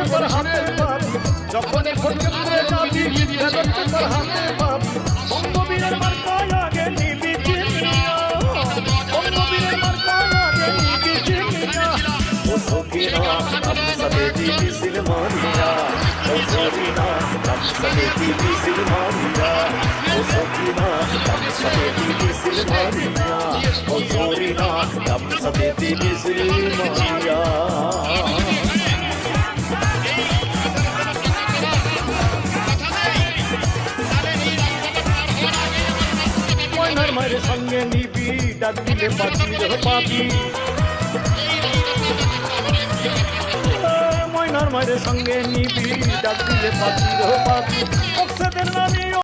তোর হাতে পাবি যখন খোঁজে পুরে যাবি বেদনটা তোর হাতে পাবি বঙ্গবীরের মার্কায় আগে নিবি চিনিয়া বঙ্গবীরের মার্কায় আগে নিবি চিনিয়া ও সখিনা গামছা দে দিবি সিল মারিয়া ও সখিনা গামছা দে দিবি সিল মারিয়া ও সখিনা গামছা দে দিবি সিল মারিয়া ও সখিনা গামছা দে দিবি সিল মারিয়া ময়নার মায়ের সঙ্গে নিবি ডাক দিলে পাখির পাবি ময়নার মায়ের সঙ্গে নিবি ডাক দিলে পাখির পাবি